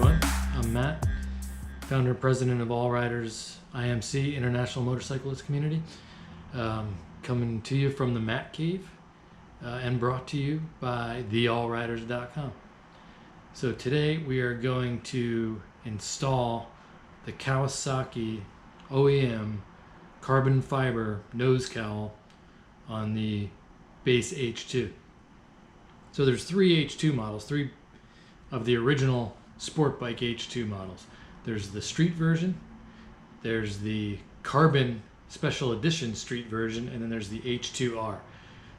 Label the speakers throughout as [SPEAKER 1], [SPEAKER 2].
[SPEAKER 1] everyone. I'm Matt, founder and president of All Riders IMC, International Motorcyclist Community. Coming to you from the Matt Cave and brought to you by theallriders.com. So today we are going to install the Kawasaki OEM carbon fiber nose cowl on the base H2. So there's three H2 models, three of the original sport bike H2 models. There's the street version, there's the carbon special edition street version, and then there's the H2R.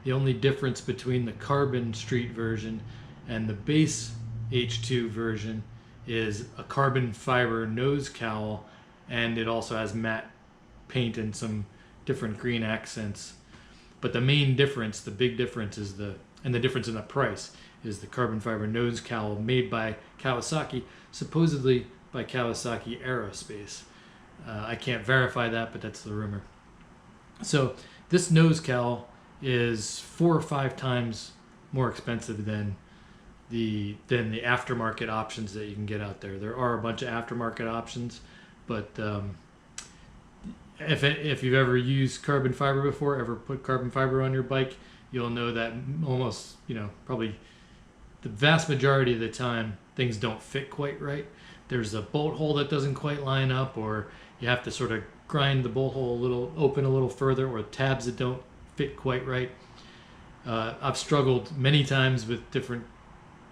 [SPEAKER 1] The only difference between the carbon street version and the base H2 version is a carbon fiber nose cowl, and it also has matte paint and some different green accents. But the main difference, the big difference is the difference in the price is the carbon fiber nose cowl made by Kawasaki, supposedly by Kawasaki Aerospace. I can't verify that, but that's the rumor. So this nose cowl is 4 or 5 times more expensive than the aftermarket options that you can get out there. There are a bunch of aftermarket options, but if you've ever used carbon fiber before, ever put carbon fiber on your bike, you'll know that almost, probably the vast majority of the time, things don't fit quite right. There's a bolt hole that doesn't quite line up, or you have to sort of grind the bolt hole open a little further, or tabs that don't fit quite right. I've struggled many times with different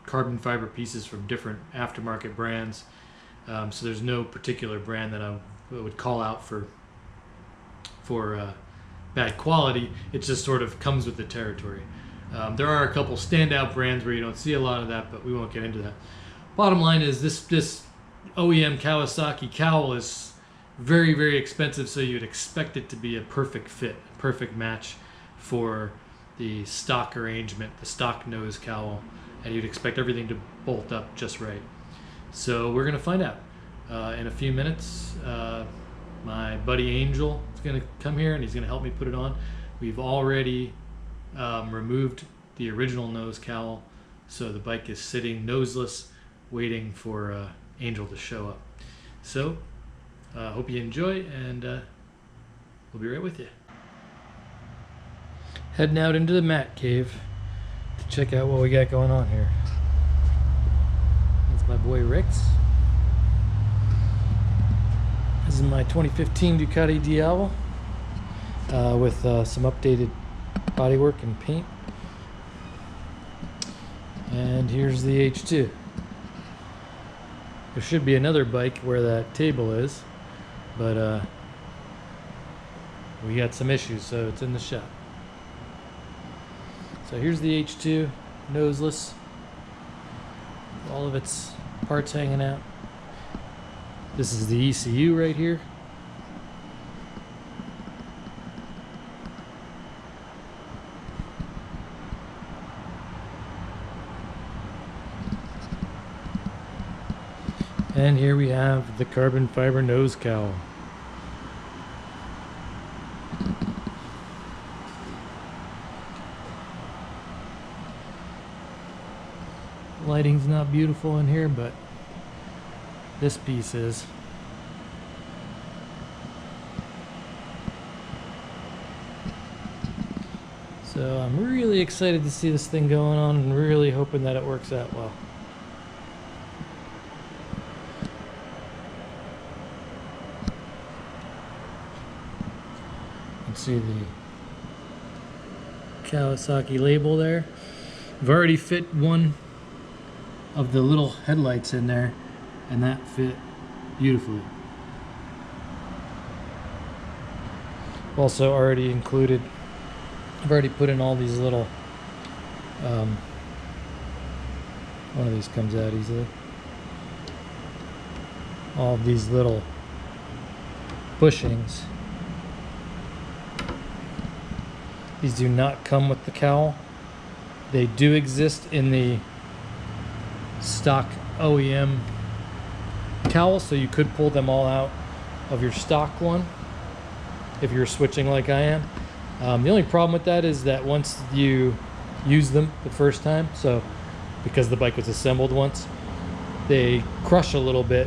[SPEAKER 1] carbon fiber pieces from different aftermarket brands. So there's no particular brand that I would call out for bad quality. It just sort of comes with the territory. There are a couple standout brands where you don't see a lot of that, but we won't get into that. Bottom line is this OEM Kawasaki cowl is very, very expensive, so you'd expect it to be a perfect fit, a perfect match for the stock arrangement, the stock nose cowl, and you'd expect everything to bolt up just right. So we're gonna find out in a few minutes. My buddy Angel is going to come here and he's going to help me put it on. We've already removed the original nose cowl, so the bike is sitting noseless, waiting for Angel to show up. So hope you enjoy, and we'll be right with you. Heading out into the Matt Cave to check out what we got going on here. That's my boy Rex. This is my 2015 Ducati Diavel with some updated bodywork and paint. And here's the H2. There should be another bike where that table is, but we got some issues, so it's in the shop. So here's the H2, noseless, all of its parts hanging out. This is the ECU right here. And here we have the carbon fiber nose cowl. Lighting's not beautiful in here, but this piece is. So I'm really excited to see this thing going on and really hoping that it works out well. You can see the Kawasaki label there. I've already fit one of the little headlights in there, and that fit beautifully. Also already included, I've already put in all these little, one of these comes out easily. All of these little bushings. These do not come with the cowl. They do exist in the stock OEM cowl, so you could pull them all out of your stock one if you're switching like I am. The only problem with that is that once you use them the first time, so because the bike was assembled once, they crush a little bit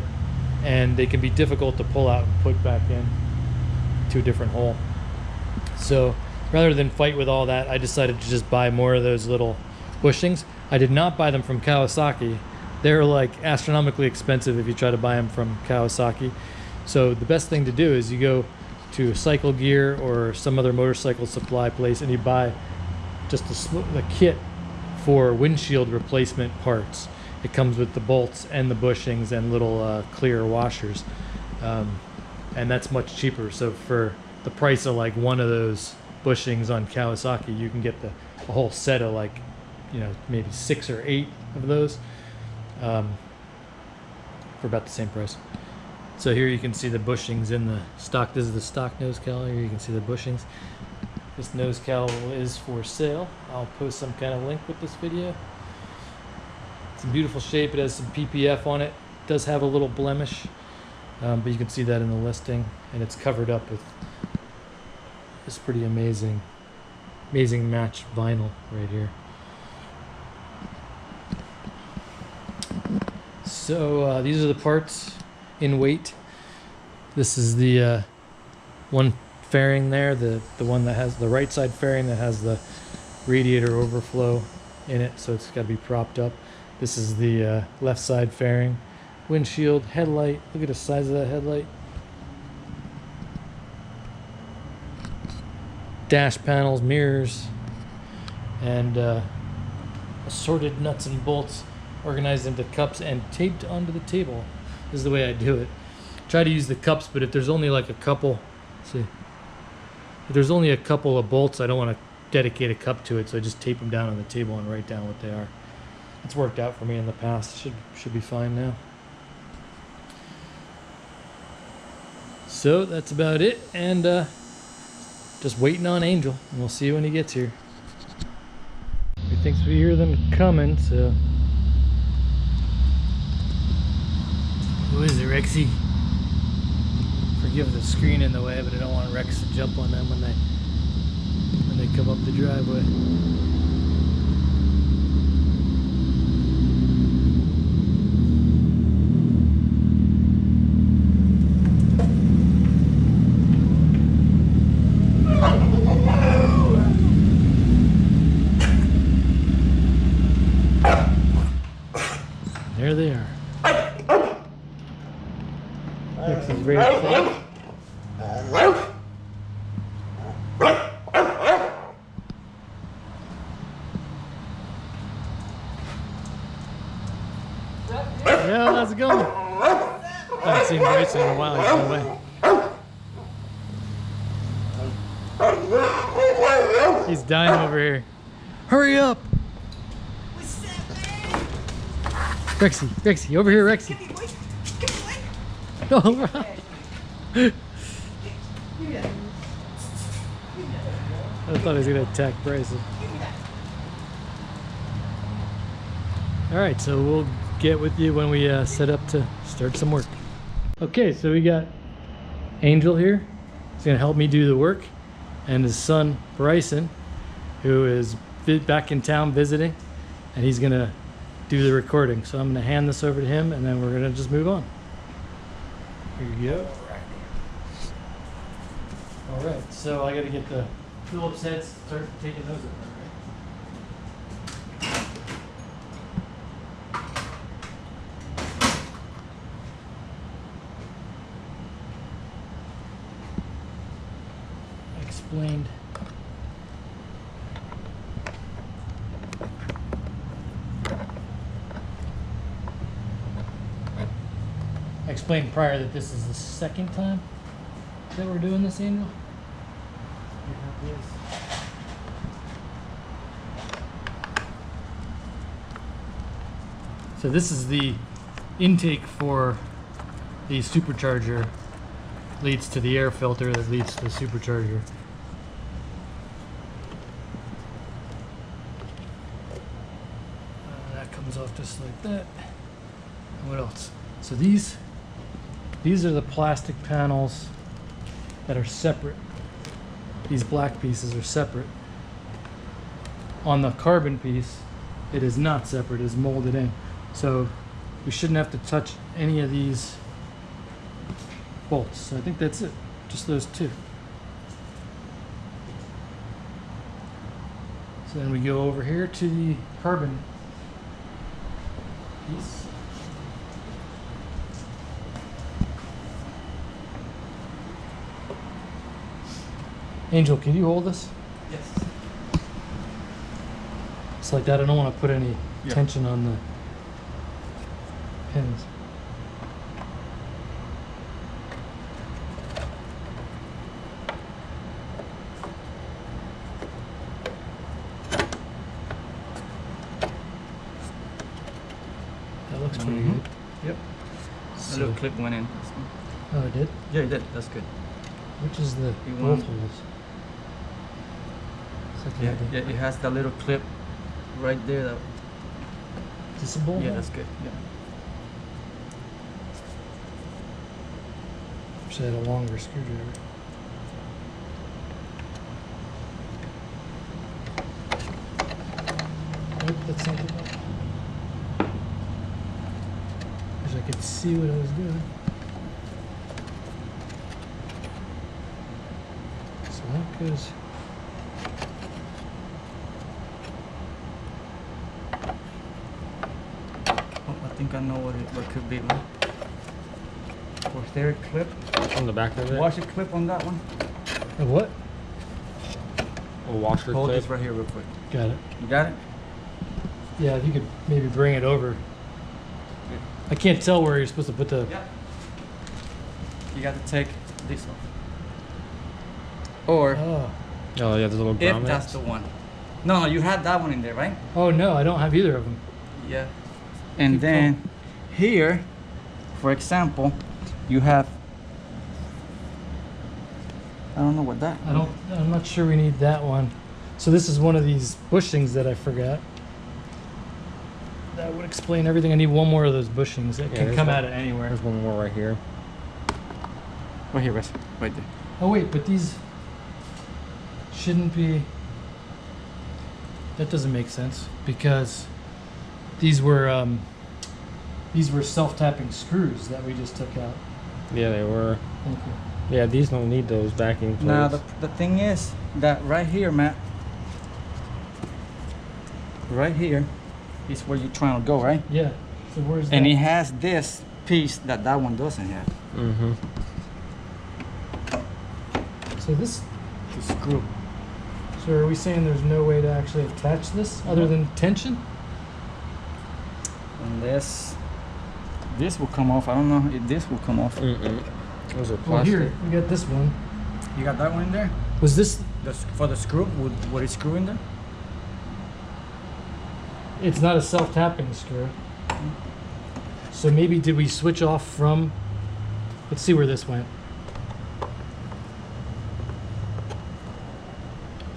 [SPEAKER 1] and they can be difficult to pull out and put back in to a different hole. So rather than fight with all that, I decided to just buy more of those little bushings. I did not buy them from Kawasaki. They're like astronomically expensive if you try to buy them from Kawasaki. So the best thing to do is you go to Cycle Gear or some other motorcycle supply place and you buy just the kit for windshield replacement parts. It comes with the bolts and the bushings and little clear washers, and that's much cheaper. So for the price of like one of those bushings on Kawasaki, you can get a whole set of like, you know, maybe 6 or 8 of those for about the same price. So here you can see the bushings in the stock. This is the stock nose cowl. Here you can see the bushings. This nose cowl is for sale. I'll post some kind of link with this video. It's in beautiful shape. It has some PPF on it. It does have a little blemish, but you can see that in the listing, and it's covered up with this pretty amazing match vinyl right here. So these are the parts in weight. This is the one fairing there, the one that has the right side fairing that has the radiator overflow in it, so it's got to be propped up. This is the left side fairing, windshield, headlight. Look at the size of that headlight. Dash panels, mirrors, and assorted nuts and bolts organized into cups and taped onto the table. This is the way I do it. Try to use the cups, but if there's only like a couple, if there's only a couple of bolts, I don't want to dedicate a cup to it, so I just tape them down on the table and write down what they are. It's worked out for me in the past. Should be fine now. So that's about it, and just waiting on Angel, and we'll see when he gets here. He thinks we hear them coming, so. Who is it, Rexy? Forgive the screen in the way, but I don't want Rex to jump on them when they come up the driveway. There they are. Rex is very excited. Yeah, how's it going? I haven't seen Bryson in a while. He's away. He's dying over here. Hurry up! Rexy, over here, Rexy. Oh, I thought he was gonna attack Bryson. All right, so we'll get with you when we set up to start some work. Okay, so we got Angel here. He's gonna help me do the work, and his son Bryson, who is back in town visiting, and he's gonna do the recording. So I'm gonna hand this over to him, and then we're gonna just move on. Here you go. All right, so I gotta get the Phillips heads, start taking those apart. Explained. I explained prior that this is the second time that we're doing this, Angel. So this is the intake for the supercharger, leads to the air filter that leads to the supercharger. That comes off just like that. And what else? So these are the plastic panels that are separate. These black pieces are separate. On the carbon piece, it is not separate, it is molded in. So we shouldn't have to touch any of these bolts. So I think that's it, just those two. So then we go over here to the carbon piece. Angel, can you hold this?
[SPEAKER 2] Yes.
[SPEAKER 1] It's like that. I don't want to put any tension on the pins. That looks pretty good. Yep.
[SPEAKER 2] A little clip went in.
[SPEAKER 1] Oh, it did?
[SPEAKER 2] Yeah, it did. That's good.
[SPEAKER 1] Which is the
[SPEAKER 2] You
[SPEAKER 1] bolt
[SPEAKER 2] want-
[SPEAKER 1] holes?
[SPEAKER 2] Yeah, yeah, it has that little clip right there. That,
[SPEAKER 1] Is this a bolt
[SPEAKER 2] yeah,
[SPEAKER 1] hole?
[SPEAKER 2] that's good. Yeah.
[SPEAKER 1] Wish I had a longer screwdriver. Nope, that's not the one. Wish I could see what I was doing. So that goes.
[SPEAKER 2] Oh, I think I know what could be. Man. Was there a clip?
[SPEAKER 3] On the back of it?
[SPEAKER 2] Washer clip on that one?
[SPEAKER 1] A what?
[SPEAKER 3] A washer
[SPEAKER 2] Hold
[SPEAKER 3] clip?
[SPEAKER 2] this right here real quick.
[SPEAKER 1] Got it.
[SPEAKER 2] You got it?
[SPEAKER 1] Yeah, if you could maybe bring it over. I can't tell where you're supposed to put the.
[SPEAKER 2] Yeah. You got to take this off. Or
[SPEAKER 1] Oh.
[SPEAKER 3] Oh, yeah, the little
[SPEAKER 2] if
[SPEAKER 3] grommets.
[SPEAKER 2] that's the one. No, you had that one in there, right?
[SPEAKER 1] Oh no, I don't have either of them.
[SPEAKER 2] Yeah. And
[SPEAKER 1] Keep
[SPEAKER 2] then here, for example, you have. I don't know what that.
[SPEAKER 1] I'm not sure we need that one. So this is one of these bushings that I forgot. That would explain everything. I need one more of those bushings that
[SPEAKER 3] Yeah,
[SPEAKER 1] can
[SPEAKER 3] there's
[SPEAKER 1] come
[SPEAKER 3] one-
[SPEAKER 1] out of anywhere.
[SPEAKER 3] There's one more right here.
[SPEAKER 2] Right here, Wes. Right there.
[SPEAKER 1] Oh wait, but these shouldn't be. That doesn't make sense because these were self-tapping screws that we just took out.
[SPEAKER 3] Yeah, they were.
[SPEAKER 1] Thank you.
[SPEAKER 3] Yeah, these don't need those backing plates.
[SPEAKER 2] Now the thing is that right here, Matt. Right here is where you're trying to go, right?
[SPEAKER 1] Yeah. So where's that?
[SPEAKER 2] And it has this piece that one doesn't have.
[SPEAKER 3] Mm-hmm.
[SPEAKER 1] So this.
[SPEAKER 2] The screw.
[SPEAKER 1] So are we saying there's no way to actually attach this other than tension?
[SPEAKER 2] Unless this will come off. I don't know if this will come off.
[SPEAKER 3] Mm-mm. Those are plastic.
[SPEAKER 1] Well, here we got this one.
[SPEAKER 2] You got that one in there?
[SPEAKER 1] Was this?
[SPEAKER 2] For the screw? Would it screw in there?
[SPEAKER 1] It's not a self-tapping screw. So maybe did we switch off from? Let's see where this went.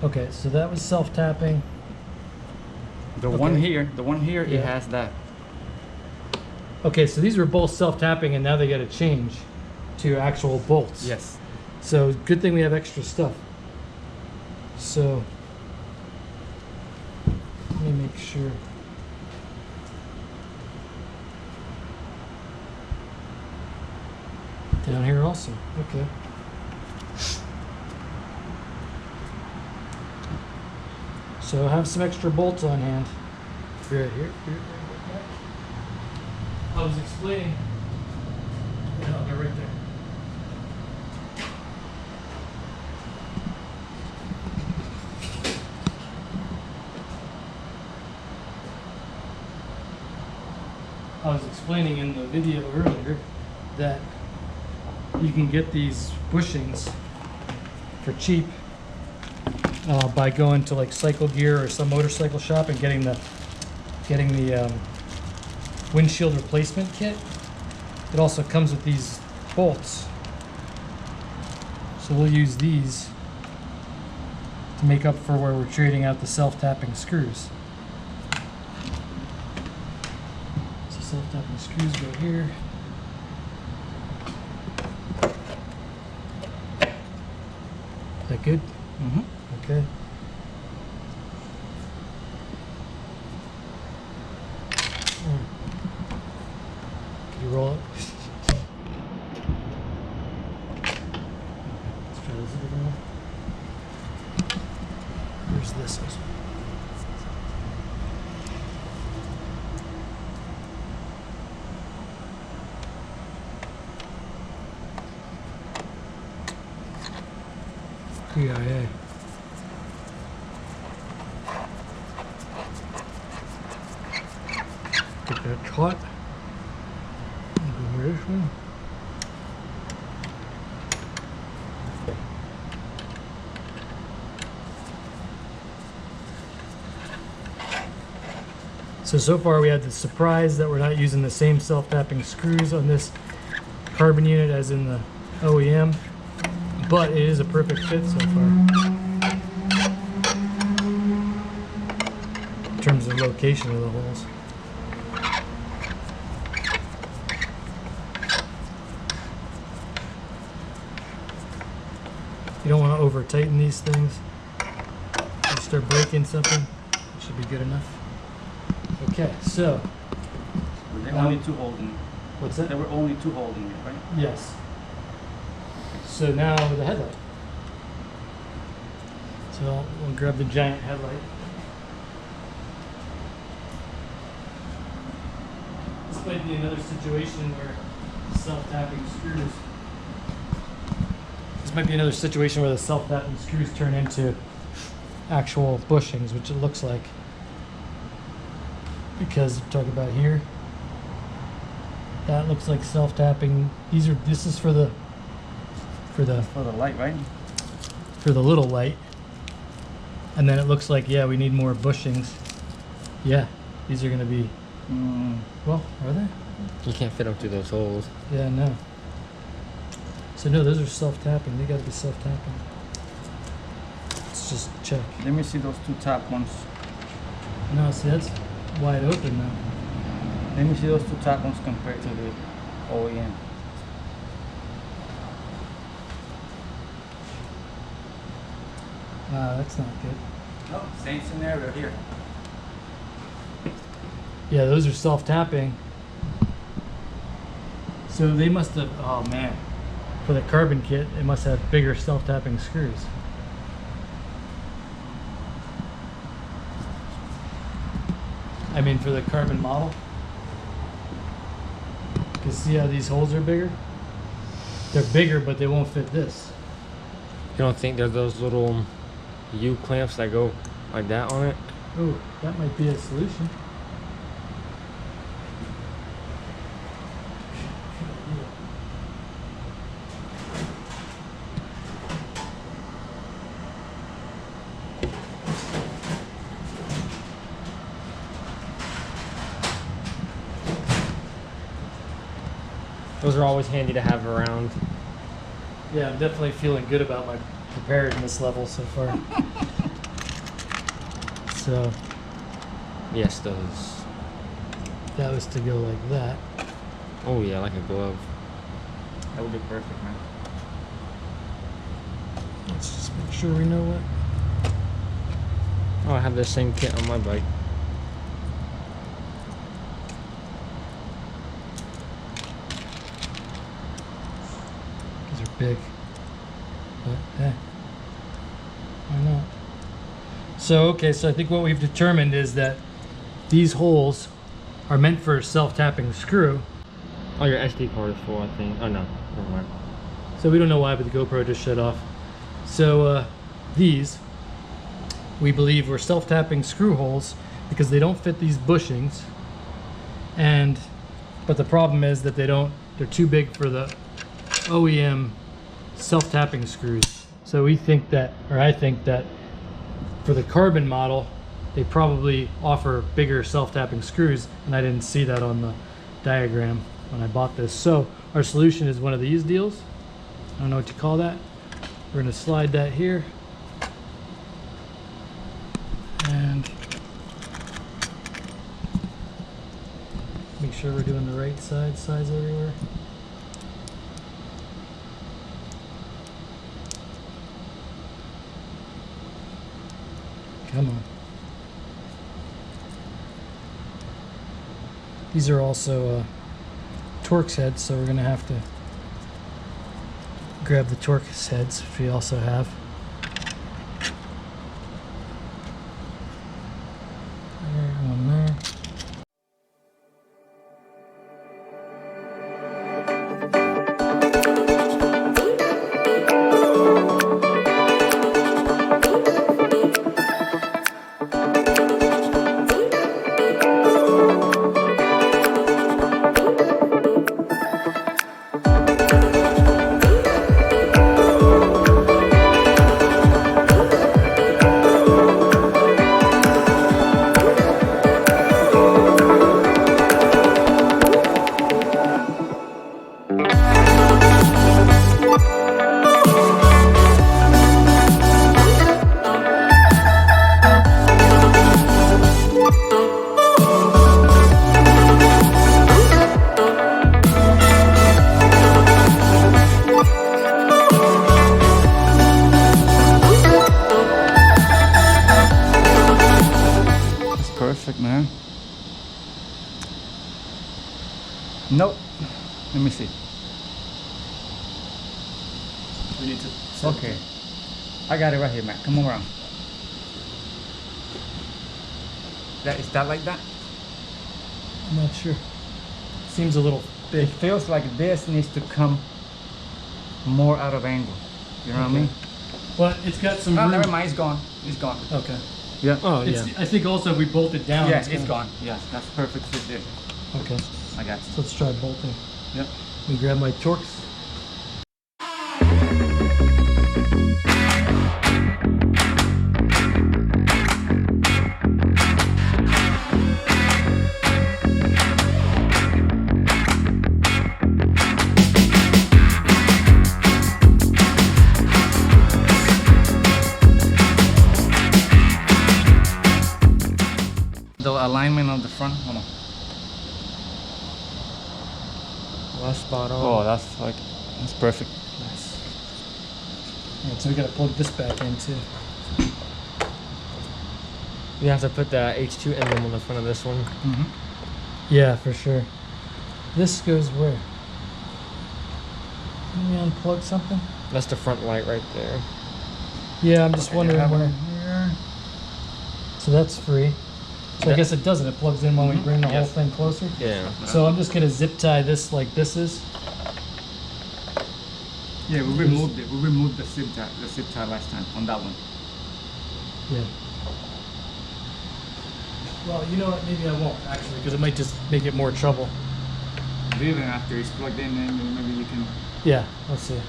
[SPEAKER 1] Okay, so that was self-tapping.
[SPEAKER 2] The one
[SPEAKER 1] Okay.
[SPEAKER 2] here,
[SPEAKER 1] Yeah.
[SPEAKER 2] it has that.
[SPEAKER 1] Okay, so these were both self-tapping, and now they got to change to actual bolts.
[SPEAKER 2] Yes.
[SPEAKER 1] So good thing we have extra stuff. So let me make sure. Down here also. Okay. So have some extra bolts on hand. Right here. I was explaining. No, they're right there. I was explaining in the video earlier that you can get these bushings for cheap by going to like Cycle Gear or some motorcycle shop and getting the windshield replacement kit. It also comes with these bolts, so we'll use these to make up for where we're trading out the self-tapping screws. So self-tapping screws go here. Is that good?
[SPEAKER 2] Mm-hmm.
[SPEAKER 1] Okay. blow up. Let's try this other one. Where's this? PIA. Get that taut. Go this one. So far we had the surprise that we're not using the same self-tapping screws on this carbon unit as in the OEM, but it is a perfect fit so far in terms of location of the holes. You don't want to over tighten these things. If you start breaking something, it should be good enough. Okay, so
[SPEAKER 2] There were only two holding it.
[SPEAKER 1] what's that?
[SPEAKER 2] There were only two holding it, right?
[SPEAKER 1] Yes. So now with the headlight. So we'll grab the giant headlight. This might be another situation where self-tapping screws. This might be another situation where the self-tapping screws turn into actual bushings, which it looks like. Because talk about here. That looks like self-tapping. This is for the
[SPEAKER 2] For the light, right?
[SPEAKER 1] for the little light. And then it looks like, yeah, we need more bushings. Yeah, these are gonna be, well, are they?
[SPEAKER 3] You can't fit them through those holes.
[SPEAKER 1] Yeah, no. So no, those are self-tapping. They gotta be self-tapping. Let's just check.
[SPEAKER 2] Let me see those two top ones.
[SPEAKER 1] No, see, that's wide open now.
[SPEAKER 2] Let me see those two top ones compared to the OEM.
[SPEAKER 1] Wow, that's not good.
[SPEAKER 2] Oh, same scenario here.
[SPEAKER 1] Yeah, those are self-tapping. So they must have, oh man, for the carbon kit, it must have bigger self-tapping screws. I mean, for the carbon model. Because see how these holes are bigger? They're bigger, but they won't fit this.
[SPEAKER 3] You don't think there's those little U clamps that go like that on it?
[SPEAKER 1] Oh, that might be a solution.
[SPEAKER 3] Those are always handy to have around.
[SPEAKER 1] Yeah, I'm definitely feeling good about my preparedness level so far. So
[SPEAKER 3] Yes, those.
[SPEAKER 1] that was to go like that.
[SPEAKER 3] Oh yeah, like a glove.
[SPEAKER 2] That would be perfect, man.
[SPEAKER 1] Let's just make sure we know what.
[SPEAKER 3] Oh, I have the same kit on my bike.
[SPEAKER 1] These are big. But why not? So okay, so I think what we've determined is that these holes are meant for a self-tapping screw.
[SPEAKER 3] Oh, your SD card is full, I think. Oh no, never mind.
[SPEAKER 1] So we don't know why, but the GoPro just shut off. So these, we believe, were self-tapping screw holes because they don't fit these bushings. But the problem is that they're too big for the OEM self-tapping screws. So we think that, or I think that for the carbon model, they probably offer bigger self-tapping screws, and I didn't see that on the diagram when I bought this. So our solution is one of these deals. I don't know what you call that. We're going to slide that here. And make sure we're doing the right size everywhere. Come on. These are also Torx heads, so we're gonna have to grab the Torx heads, which we also have. There, one there.
[SPEAKER 2] Perfect, man. Nope. Let me see.
[SPEAKER 1] We need to.
[SPEAKER 2] Okay. I got it right here, man. Come on around. Is that like that?
[SPEAKER 1] I'm not sure. Seems a little big.
[SPEAKER 2] It feels like this needs to come more out of angle. You know what I mean?
[SPEAKER 1] But it's got some
[SPEAKER 2] Oh,
[SPEAKER 1] room.
[SPEAKER 2] never mind. It's gone. It's gone.
[SPEAKER 1] Okay.
[SPEAKER 2] Yeah.
[SPEAKER 3] Oh
[SPEAKER 1] It's,
[SPEAKER 3] yeah.
[SPEAKER 1] I think also if we bolt it down.
[SPEAKER 2] Yeah,
[SPEAKER 1] it's
[SPEAKER 2] it's
[SPEAKER 1] gonna-
[SPEAKER 2] gone. Yeah, that's perfect fit there.
[SPEAKER 1] Okay.
[SPEAKER 2] I got you.
[SPEAKER 1] So let's try bolting.
[SPEAKER 2] Yep.
[SPEAKER 1] Let me grab my Torx.
[SPEAKER 2] The alignment of the front. Hold on.
[SPEAKER 3] Well, spot on.
[SPEAKER 2] Oh, that's perfect.
[SPEAKER 1] Nice. Alright, so we gotta plug this back in too.
[SPEAKER 3] You have to put the H2 emblem on the front of this one.
[SPEAKER 2] Mm-hmm.
[SPEAKER 1] Yeah, for sure. This goes where? Can we unplug something?
[SPEAKER 3] That's the front light right there.
[SPEAKER 1] Yeah, I'm just
[SPEAKER 2] Okay,
[SPEAKER 1] wondering
[SPEAKER 2] you have
[SPEAKER 1] where.
[SPEAKER 2] one here.
[SPEAKER 1] So that's free. So I
[SPEAKER 3] That-
[SPEAKER 1] guess it doesn't. It plugs in when we
[SPEAKER 2] Mhm.
[SPEAKER 1] bring the whole
[SPEAKER 2] Yes.
[SPEAKER 1] thing closer.
[SPEAKER 3] Yeah.
[SPEAKER 1] So I'm just gonna zip tie this like this is.
[SPEAKER 2] Yeah, we removed it. We removed the zip tie last time on that one.
[SPEAKER 1] Yeah. Well, you know what? Maybe I won't actually, because it might just make it more trouble.
[SPEAKER 2] Even after it's plugged in, then maybe you can.
[SPEAKER 1] Yeah, let's see.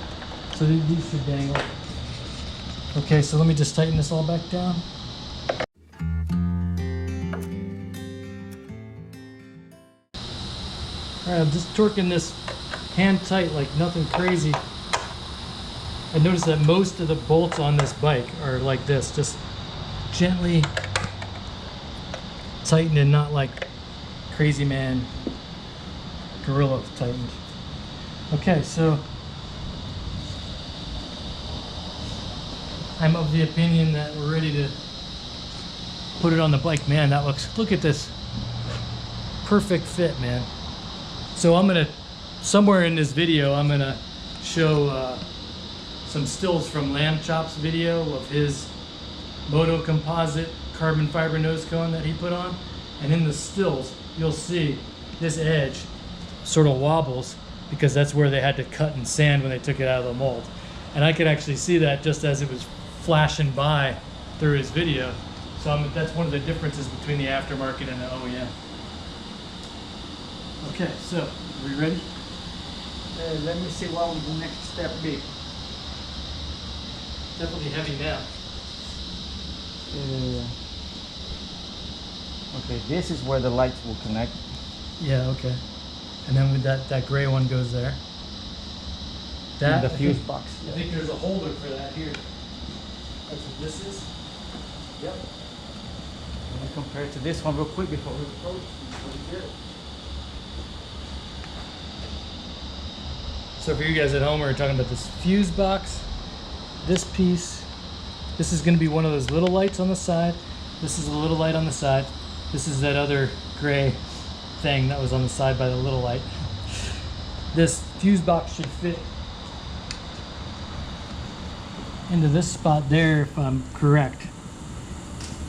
[SPEAKER 1] So these should dangle. Okay, so let me just tighten this all back down. Alright, I'm just torquing this hand tight like nothing crazy. I noticed that most of the bolts on this bike are like this, just gently tightened and not like crazy man gorilla tightened. Okay, so I'm of the opinion that we're ready to put it on the bike. Man, that looks, look at this perfect fit, man. So I'm gonna, somewhere in this video, I'm gonna show some stills from Lamb Chop's video of his Motocomposite carbon fiber nose cone that he put on. And in the stills, you'll see this edge sort of wobbles because that's where they had to cut and sand when they took it out of the mold. And I could actually see that just as it was flashing by through his video. So that's one of the differences between the aftermarket and the OEM. Okay, so are we ready?
[SPEAKER 2] Let me see what the next step be.
[SPEAKER 1] Definitely heavy now.
[SPEAKER 2] Okay, this is where the lights will connect.
[SPEAKER 1] Yeah, okay. And then with that gray one goes there. That
[SPEAKER 2] the
[SPEAKER 1] I
[SPEAKER 2] fuse
[SPEAKER 1] think-
[SPEAKER 2] box.
[SPEAKER 1] I think there's a holder for that here. That's what this is. Yep.
[SPEAKER 2] Let me compare it to this one real quick before we approach.
[SPEAKER 1] So for you guys at home, we're talking about this fuse box, this piece. This is going to be one of those little lights on the side. This is a little light on the side. This is that other gray thing that was on the side by the little light. this fuse box should fit into this spot there if I'm correct.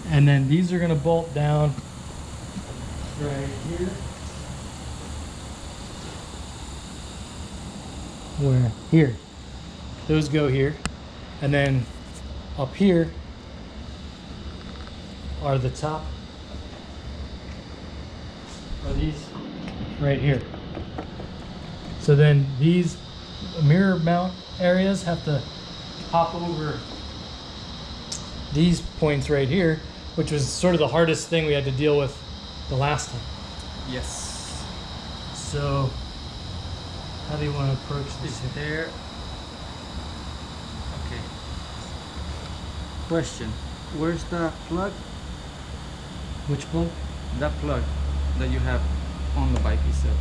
[SPEAKER 1] And then these are gonna bolt down right here. Where? Here. Those go here. And then up here are the top, are these right here. So then these mirror mount areas have to hop over these points right here, which was sort of the hardest thing we had to deal with the last time.
[SPEAKER 2] Yes.
[SPEAKER 1] So how do you want to approach this?
[SPEAKER 2] Is there? Okay. Question: where's the plug?
[SPEAKER 1] Which plug?
[SPEAKER 2] That plug that you have on the bike itself,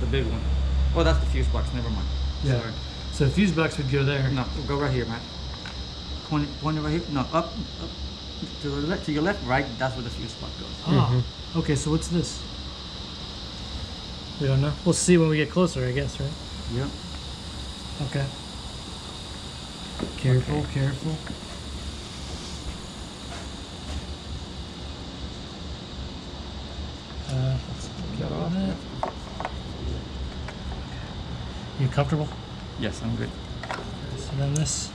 [SPEAKER 2] the big one. Oh, that's the fuse box. Never mind.
[SPEAKER 1] Yeah.
[SPEAKER 2] Sorry.
[SPEAKER 1] So the fuse box would go there.
[SPEAKER 2] No, go right here, man. Point it right here. No, up to the left, to your left, right. That's where the fuse box goes.
[SPEAKER 1] Ah, okay. So what's this? We don't know. We'll see when we get closer, I guess, right?
[SPEAKER 2] Yep.
[SPEAKER 1] Okay. Careful, careful. Let's get off that. You comfortable?
[SPEAKER 2] Yes, I'm good.
[SPEAKER 1] So then this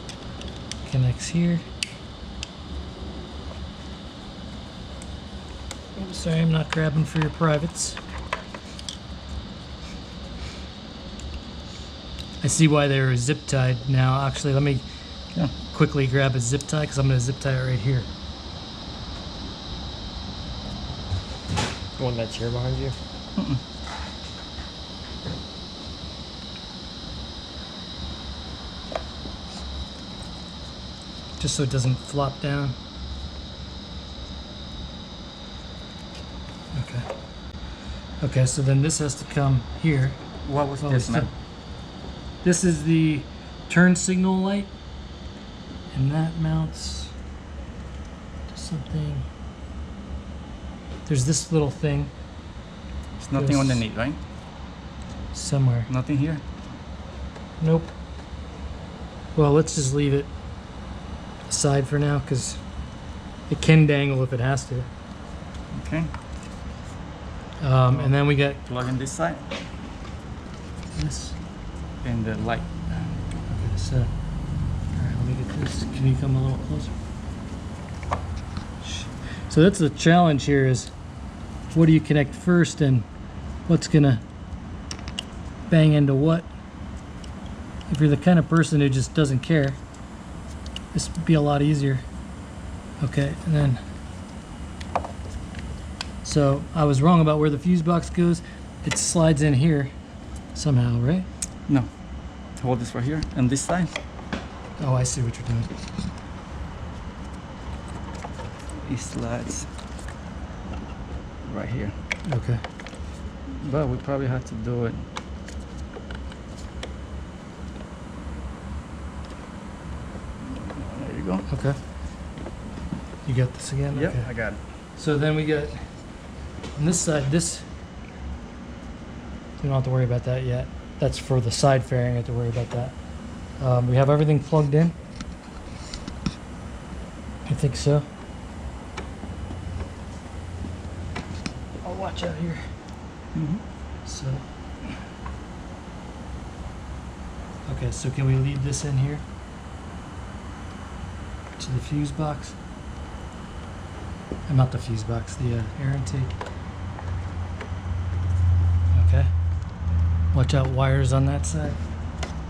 [SPEAKER 1] connects here. Oops, sorry, I'm not grabbing for your privates. I see why they were zip tied now. Actually, let me quickly grab a zip tie because I'm going to zip tie it right here.
[SPEAKER 3] You want that chair behind you?
[SPEAKER 1] Just so it doesn't flop down. Okay. Okay, so then this has to come here.
[SPEAKER 2] What was
[SPEAKER 1] Oh,
[SPEAKER 2] this, man?
[SPEAKER 1] This is the turn signal light, and that mounts to something. There's this little thing
[SPEAKER 2] There's nothing
[SPEAKER 1] Yes.
[SPEAKER 2] underneath, right?
[SPEAKER 1] somewhere.
[SPEAKER 2] Nothing here.
[SPEAKER 1] Nope. Well, let's just leave it aside for now because it can dangle if it has to.
[SPEAKER 2] Okay.
[SPEAKER 1] And then we got
[SPEAKER 2] Plug in this side
[SPEAKER 1] this.
[SPEAKER 2] and the light.
[SPEAKER 1] Okay, so, all right, let me get this. Can you come a little closer? So that's the challenge here is what do you connect first and what's gonna bang into what? If you're the kind of person who just doesn't care, this would be a lot easier. Okay, and then, so I was wrong about where the fuse box goes. It slides in here somehow, right?
[SPEAKER 2] No. Hold this right here and this side.
[SPEAKER 1] Oh, I see what you're doing.
[SPEAKER 2] It slides right here.
[SPEAKER 1] Okay.
[SPEAKER 2] But we probably have to do it. There you go.
[SPEAKER 1] Okay. You got this again?
[SPEAKER 2] Yep,
[SPEAKER 1] Okay.
[SPEAKER 2] I got it.
[SPEAKER 1] So then we got on this side, this, we don't have to worry about that yet. That's for the side fairing, I have to worry about that. We have everything plugged in. I think so. I'll watch out here. So, okay, so can we lead this in here to the fuse box? Not the fuse box, the air intake. Okay. Watch out, wires on that side.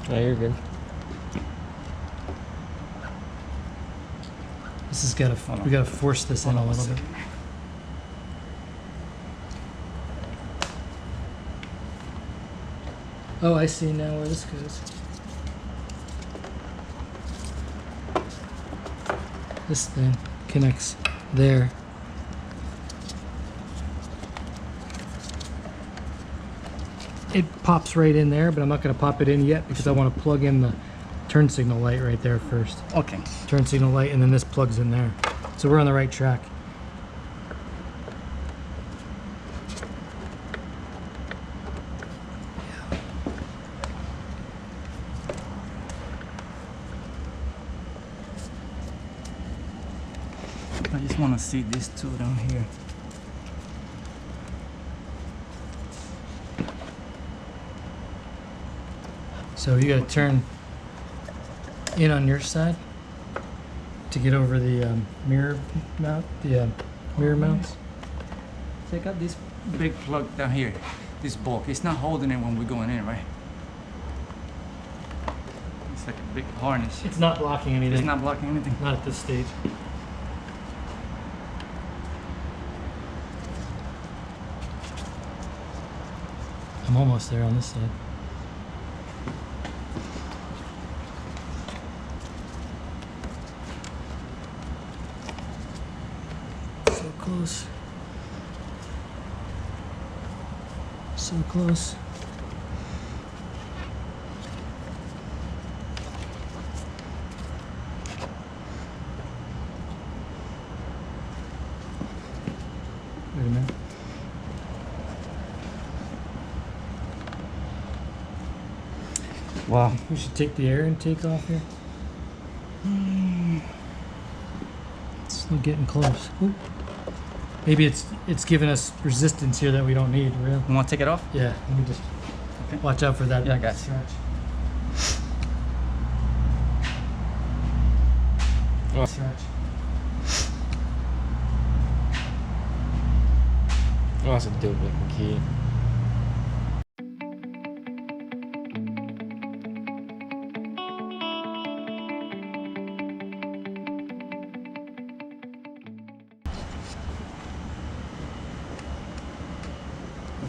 [SPEAKER 3] Yeah, you're good.
[SPEAKER 1] This has got to, we got to force this in a little bit. Oh, I see now where this goes. This thing connects there. It pops right in there, but I'm not going to pop it in yet because I want to plug in the turn signal light right there first.
[SPEAKER 2] Okay.
[SPEAKER 1] Turn signal light, and then this plugs in there. So we're on the right track.
[SPEAKER 2] I just want to see these two down here.
[SPEAKER 1] So you got to turn in on your side to get over the mirror mount, the mirror mounts.
[SPEAKER 2] Check out this big plug down here. This bulk. It's not holding it when we're going in, right? It's like a big harness.
[SPEAKER 1] It's not blocking anything.
[SPEAKER 2] It's not blocking anything.
[SPEAKER 1] Not at this stage. I'm almost there on this side. So close. So close. Wait a minute.
[SPEAKER 2] Wow.
[SPEAKER 1] We should take the air intake off here. It's still getting close. Oop. Maybe it's giving us resistance here that we don't need, really.
[SPEAKER 2] You want to take it off?
[SPEAKER 1] Yeah, let me just
[SPEAKER 2] Okay.
[SPEAKER 1] watch out for that.
[SPEAKER 2] Yeah, I got you.
[SPEAKER 1] stretch.
[SPEAKER 3] Oh.
[SPEAKER 1] Stretch.
[SPEAKER 3] Oh, that's a dope looking key.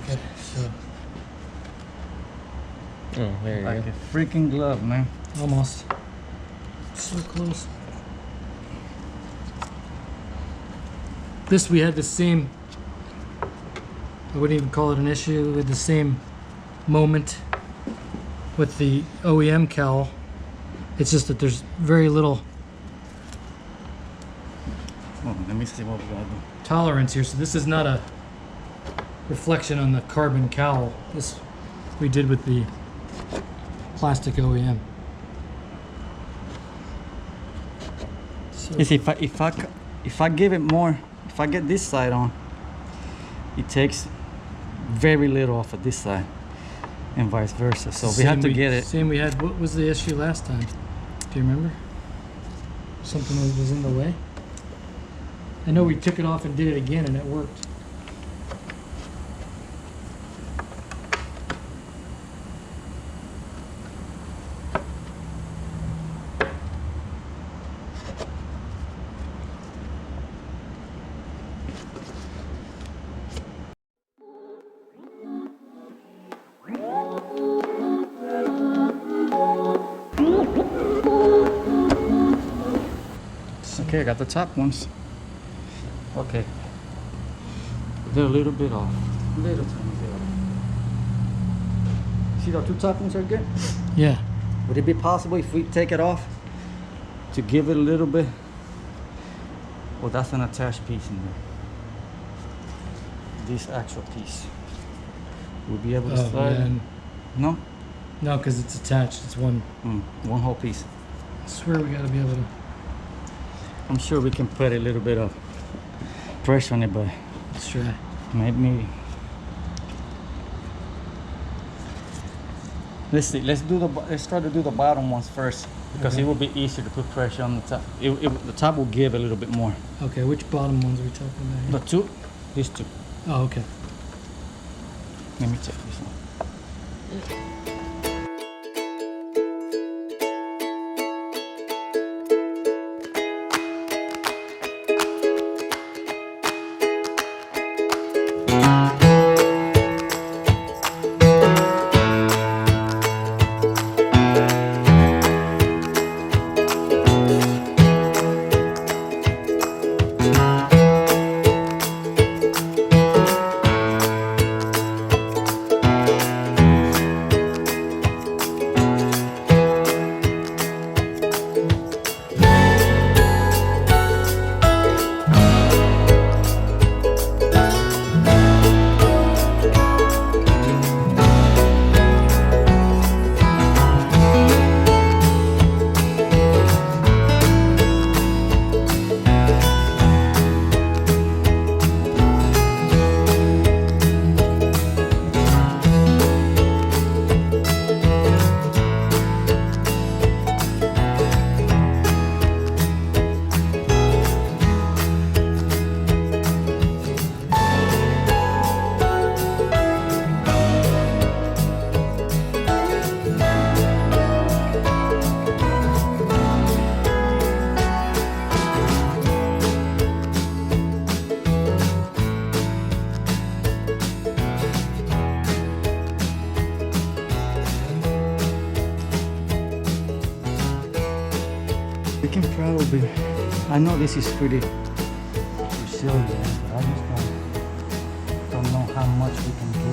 [SPEAKER 1] Okay, so
[SPEAKER 3] Oh, there you
[SPEAKER 2] Like
[SPEAKER 3] go.
[SPEAKER 2] a freaking glove, man.
[SPEAKER 1] almost. So close. This we had the same, I wouldn't even call it an issue, with the same moment with the OEM cowl. It's just that there's very little
[SPEAKER 2] Oh, let me see what we gotta do.
[SPEAKER 1] tolerance here, so this is not a reflection on the carbon cowl. This we did with the plastic OEM. So
[SPEAKER 2] You see, if I give it more, if I get this side on, it takes very little off of this side, and vice versa. So we have to get it.
[SPEAKER 1] Same we had. What was the issue last time? Do you remember? Something was in the way. I know we took it off and did it again, and it worked.
[SPEAKER 2] Okay, I got the top ones. Okay. They're a little bit off. Little tiny bit off. See the two top ones are good?
[SPEAKER 1] Yeah.
[SPEAKER 2] Would it be possible if we take it off to give it a little bit? Well, that's an attached piece in there. This actual piece. We'll be able to
[SPEAKER 1] Oh,
[SPEAKER 2] slide
[SPEAKER 1] yeah.
[SPEAKER 2] it. No?
[SPEAKER 1] No, because it's attached. It's one.
[SPEAKER 2] One whole piece.
[SPEAKER 1] I swear we gotta be able to.
[SPEAKER 2] I'm sure we can put a little bit of pressure on it, but
[SPEAKER 1] Let's try.
[SPEAKER 2] maybe. Let's see. Let's try to do the bottom ones first, because
[SPEAKER 1] Okay.
[SPEAKER 2] it will be easier to put pressure on the top. The top will give a little bit more.
[SPEAKER 1] Okay, which bottom ones are we talking about here?
[SPEAKER 2] The two, these two.
[SPEAKER 1] Oh, okay.
[SPEAKER 2] Let me check this one. We can probably. I know this is pretty resilient, but I just don't know how much we can do.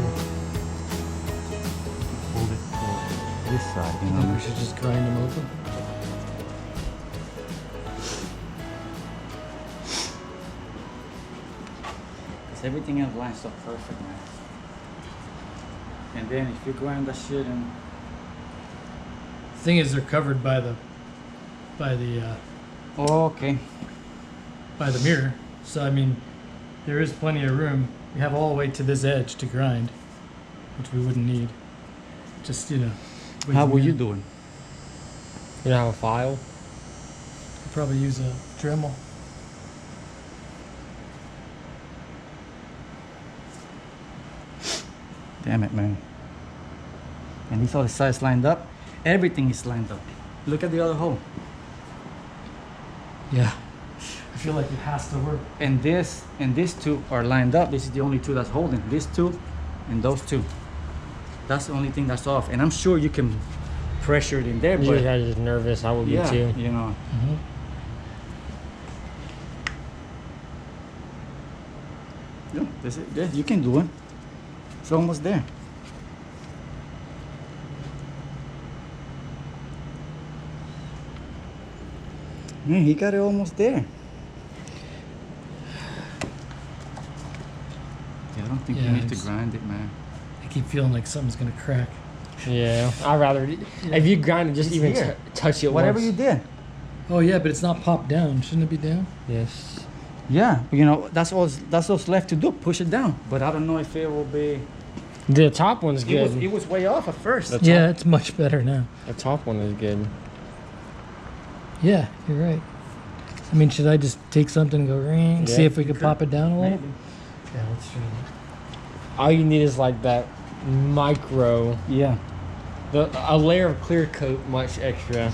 [SPEAKER 2] Hold it for this side, you
[SPEAKER 1] I
[SPEAKER 2] know.
[SPEAKER 1] think we should just grind them open.
[SPEAKER 2] Because everything else lines up perfect, man. And then if you grind that shit and
[SPEAKER 1] Thing is, they're covered by the
[SPEAKER 2] okay.
[SPEAKER 1] by the mirror. So I mean, there is plenty of room. We have all the way to this edge to grind, which we wouldn't need. Just
[SPEAKER 2] How were you doing?
[SPEAKER 3] You don't have a file?
[SPEAKER 1] Could probably use a Dremel.
[SPEAKER 2] Damn it, man. And these all the sides lined up. Everything is lined up. Look at the other hole.
[SPEAKER 1] Yeah, I feel like it has to work.
[SPEAKER 2] And this and these two are lined up. This is the only two that's holding. These two and those two. That's the only thing that's off. And I'm sure you can pressure it in there,
[SPEAKER 3] You
[SPEAKER 2] but
[SPEAKER 3] guys are just nervous. I would be
[SPEAKER 2] yeah,
[SPEAKER 3] too.
[SPEAKER 2] you know.
[SPEAKER 1] Mm-hmm.
[SPEAKER 2] Yeah, that's it. Yeah, you can do it. It's almost there. Man, he got it almost there. Yeah, I don't think
[SPEAKER 1] Yeah,
[SPEAKER 2] you need to
[SPEAKER 1] it's-
[SPEAKER 2] grind it, man.
[SPEAKER 1] I keep feeling like something's gonna crack.
[SPEAKER 3] Yeah, I'd rather. If you grind it, just
[SPEAKER 2] It's
[SPEAKER 3] even
[SPEAKER 2] here.
[SPEAKER 3] touch it
[SPEAKER 2] Whatever
[SPEAKER 3] once.
[SPEAKER 2] you did.
[SPEAKER 1] Oh yeah, but it's not popped down. Shouldn't it be down?
[SPEAKER 3] Yes.
[SPEAKER 2] Yeah, you know, that's what's left to do. Push it down. But I don't know if it will be.
[SPEAKER 3] The top one's good.
[SPEAKER 2] It was way off at first.
[SPEAKER 3] That's
[SPEAKER 1] Yeah, it's much better now.
[SPEAKER 3] The top one is good.
[SPEAKER 1] Yeah, you're right. I mean, should I just take something and go ring and see
[SPEAKER 3] Yeah,
[SPEAKER 1] if we can
[SPEAKER 2] could.
[SPEAKER 1] pop it down a little?
[SPEAKER 2] Maybe.
[SPEAKER 1] Yeah, let's try that.
[SPEAKER 3] All you need is like that micro,
[SPEAKER 2] Yeah.
[SPEAKER 3] a layer of clear coat, much extra.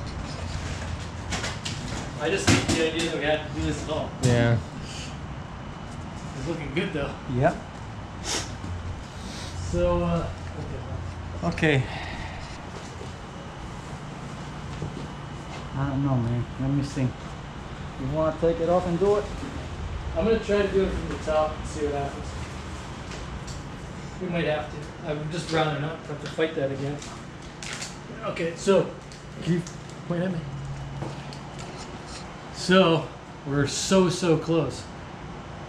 [SPEAKER 1] I just hate the idea that we had to do this at all.
[SPEAKER 3] Yeah.
[SPEAKER 1] It's looking good though.
[SPEAKER 2] Yep.
[SPEAKER 1] So,
[SPEAKER 2] Okay. I don't know, man. Let me see. You want to take it off and do it?
[SPEAKER 1] I'm gonna try to do it from the top and see what happens. We might have to. I'm just rounding up. Have to fight that again. Okay, so can you point at me? So we're so close.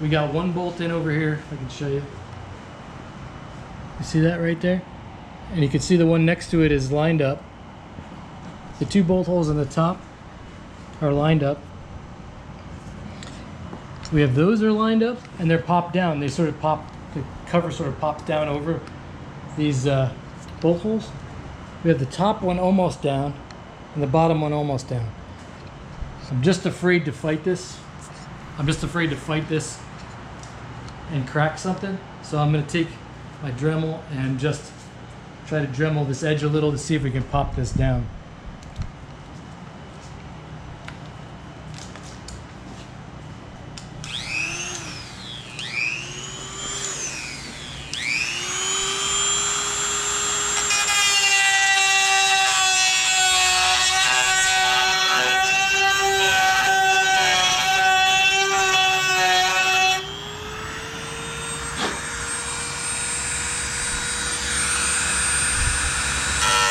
[SPEAKER 1] We got one bolt in over here. If I can show you. You see that right there? And you can see the one next to it is lined up. The two bolt holes in the top are lined up. We have those are lined up and they're popped down. They sort of pop, the cover sort of pops down over these bolt holes. We have the top one almost down and the bottom one almost down. I'm just afraid to fight this. I'm just afraid to fight this and crack something. So I'm gonna take my Dremel and just try to Dremel this edge a little to see if we can pop this down.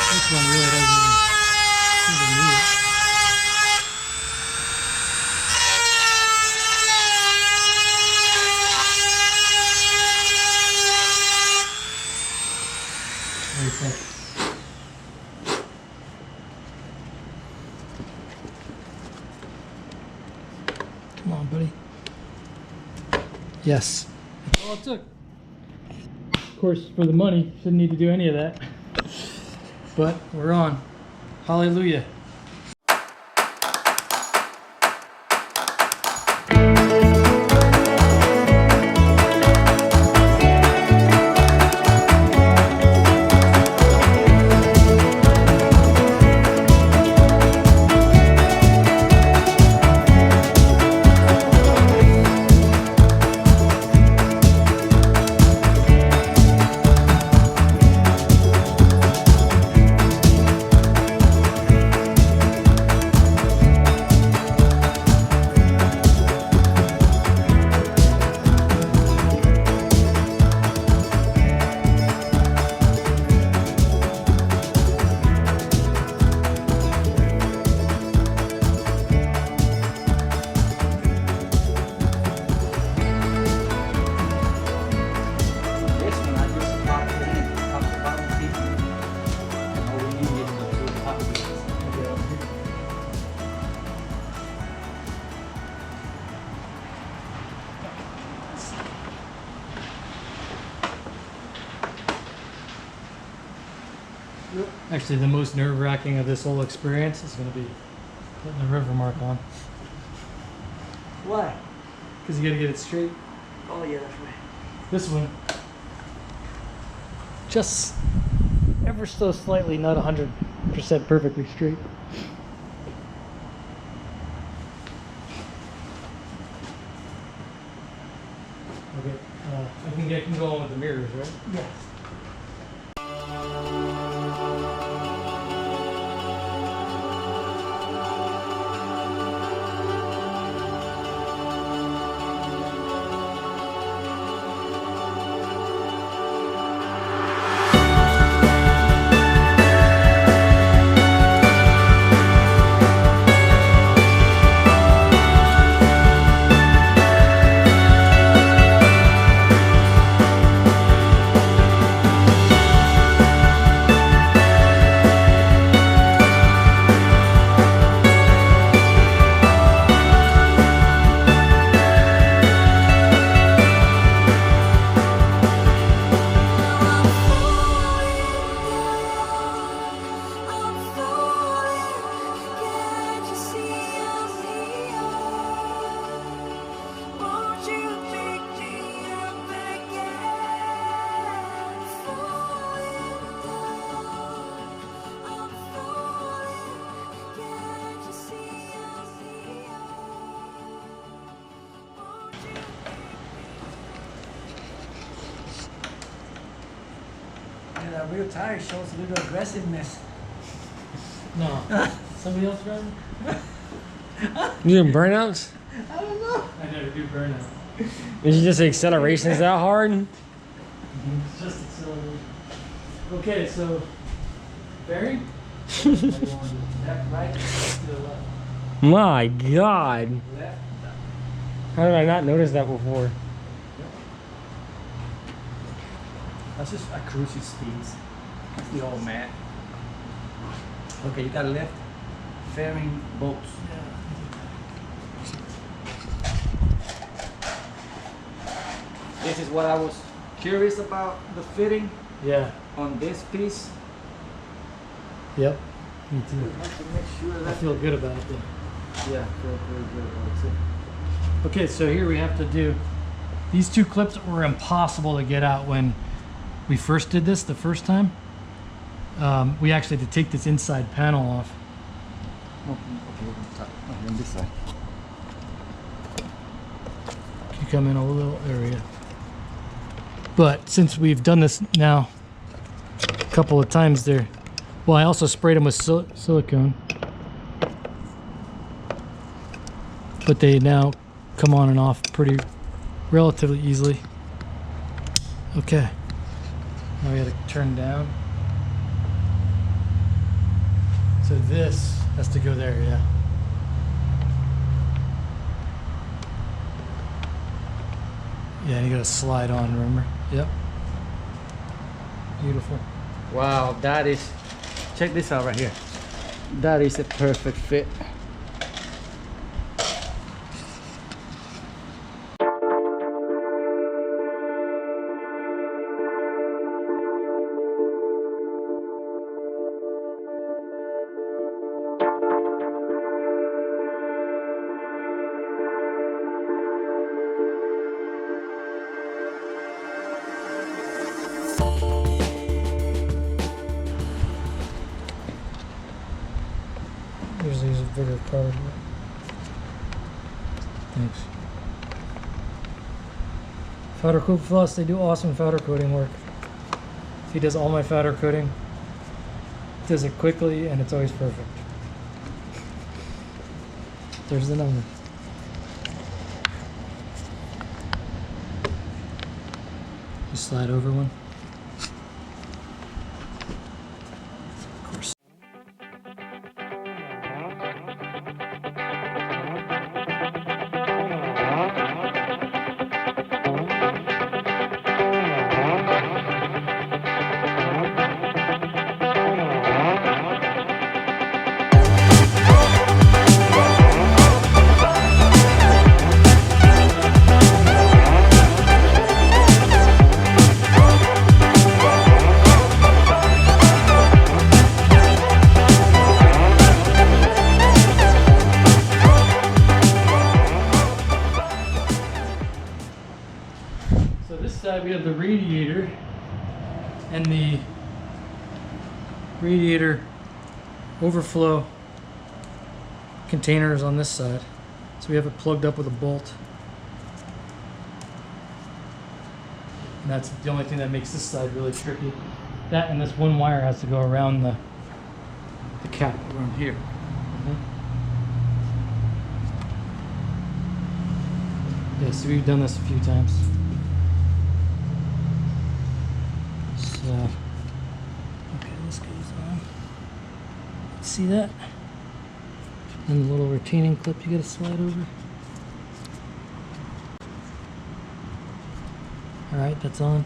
[SPEAKER 1] This one really doesn't even move. What do you think? Come on, buddy. Yes. That's all it took. Of course, for the money, shouldn't need to do any of that. But we're on. Hallelujah. Actually, the most nerve-wracking of this whole experience is going to be putting the river mark on.
[SPEAKER 2] Why?
[SPEAKER 1] Because you got to get it straight.
[SPEAKER 2] Oh yeah, that's right.
[SPEAKER 1] This one, just ever so slightly, not 100% perfectly straight. Okay, I can go on with the mirrors, right?
[SPEAKER 2] Yeah. Yeah, that real tire shows a little aggressiveness.
[SPEAKER 1] No. Somebody else driving?
[SPEAKER 3] You doing burnouts?
[SPEAKER 2] I don't know.
[SPEAKER 1] I never do burnout.
[SPEAKER 3] Is it just accelerations that hard?
[SPEAKER 1] It's just acceleration. Okay, so fairing?
[SPEAKER 2] Left, right, to the left.
[SPEAKER 3] My God.
[SPEAKER 2] Left.
[SPEAKER 3] How did I not notice that before?
[SPEAKER 2] That's just a cruising speeds. That's the old man. Okay, you got left fairing bolts. This is what I was curious about the fitting
[SPEAKER 1] Yeah.
[SPEAKER 2] on this piece.
[SPEAKER 1] Yep. Me
[SPEAKER 2] We
[SPEAKER 1] too.
[SPEAKER 2] have to make sure
[SPEAKER 1] I
[SPEAKER 2] that
[SPEAKER 1] feel good about it though.
[SPEAKER 2] yeah, feel very good about it.
[SPEAKER 1] Okay, so here we have to do these two clips were impossible to get out when we first did this the first time. We actually had to take this inside panel off.
[SPEAKER 2] Okay, we're gonna talk on this side.
[SPEAKER 1] You come in a little area. But since we've done this now a couple of times there, well, I also sprayed them with silicone. But they now come on and off pretty relatively easily. Okay. Now we gotta turn down. So this has to go there, yeah. Yeah, you gotta slide on, remember? Yep. Beautiful.
[SPEAKER 2] Wow, that is, check this out right here. That is a perfect fit.
[SPEAKER 1] Usually use a bigger card. Thanks. Powder coat floss, they do awesome powder coating work. He does all my powder coating. Does it quickly and it's always perfect. There's the number. You slide over one. Of course. the radiator and the radiator overflow container is on this side. So we have it plugged up with a bolt. And that's the only thing that makes this side really tricky. That and this one wire has to go around the cap around here. Yeah, so we've done this a few times. So, okay, this goes on. See that? And the little retaining clip you gotta slide over. Alright, that's on.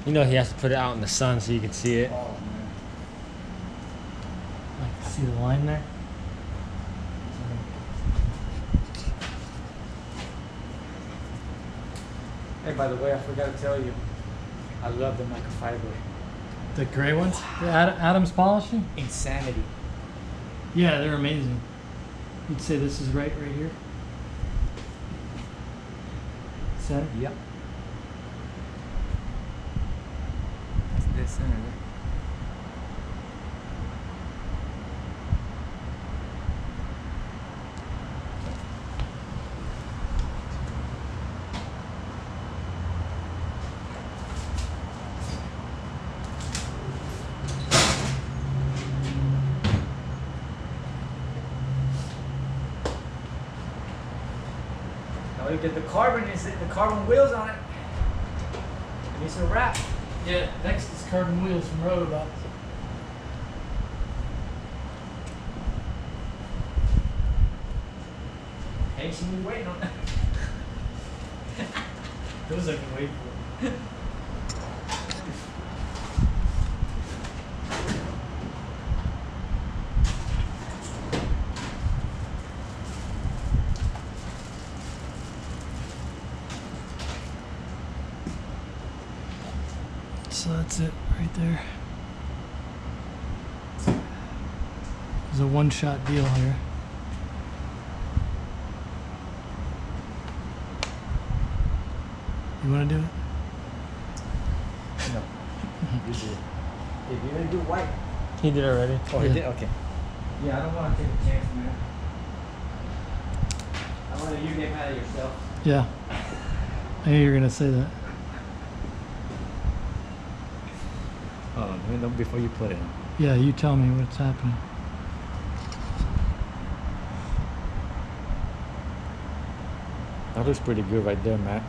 [SPEAKER 3] You know he has to put it out in the sun so you can see it.
[SPEAKER 2] Oh man.
[SPEAKER 1] Like, see the line there?
[SPEAKER 2] Hey, by the way, I forgot to tell you, I love the microfiber.
[SPEAKER 1] The gray ones? The Adams polishing?
[SPEAKER 2] Insanity.
[SPEAKER 1] Yeah, they're amazing. You'd say this is right here? Center?
[SPEAKER 2] Yep. That's dead center there. Now look at the carbon, the carbon wheels on it. It needs a wrap.
[SPEAKER 1] Yeah, next is carbon wheels from Robots.
[SPEAKER 2] Patiently waiting on that.
[SPEAKER 1] Those I can wait for. So that's it right there. There's a one-shot deal here. You want to do it?
[SPEAKER 2] No. You did. If you're gonna do white.
[SPEAKER 3] He did already.
[SPEAKER 2] Oh,
[SPEAKER 1] Yeah.
[SPEAKER 2] he did? Okay. Yeah, I don't want to take a chance, man. I want to you get mad at yourself.
[SPEAKER 1] Yeah. I knew you were gonna say that.
[SPEAKER 2] Hold on, no, before you put it in.
[SPEAKER 1] Yeah, you tell me what's happening.
[SPEAKER 3] That looks pretty good right there, Matt.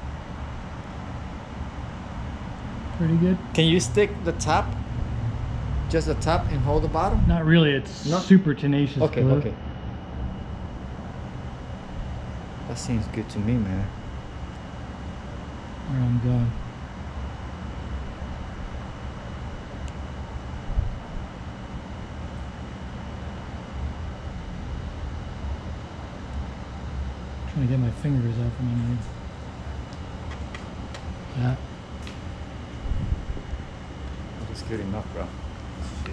[SPEAKER 1] pretty good.
[SPEAKER 2] Can you stick the top? Just the top and hold the bottom?
[SPEAKER 1] Not really. It's
[SPEAKER 2] No?
[SPEAKER 1] super tenacious
[SPEAKER 2] Okay,
[SPEAKER 1] glue.
[SPEAKER 2] okay. That seems good to me, man.
[SPEAKER 1] Where I'm going. Trying to get my fingers out from underneath. Yeah.
[SPEAKER 2] That's good enough, bro.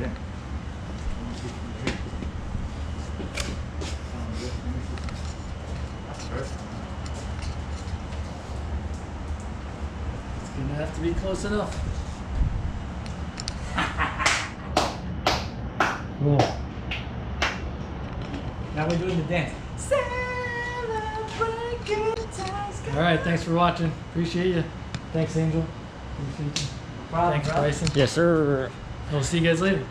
[SPEAKER 2] Yeah.
[SPEAKER 1] It's gonna have to be close enough. Cool.
[SPEAKER 2] Now we're doing the dance.
[SPEAKER 1] All right, thanks for watching. Appreciate you. Thanks, Angel. Appreciate you. Thanks, Bryson.
[SPEAKER 3] Yes, sir.
[SPEAKER 1] We'll see you guys later.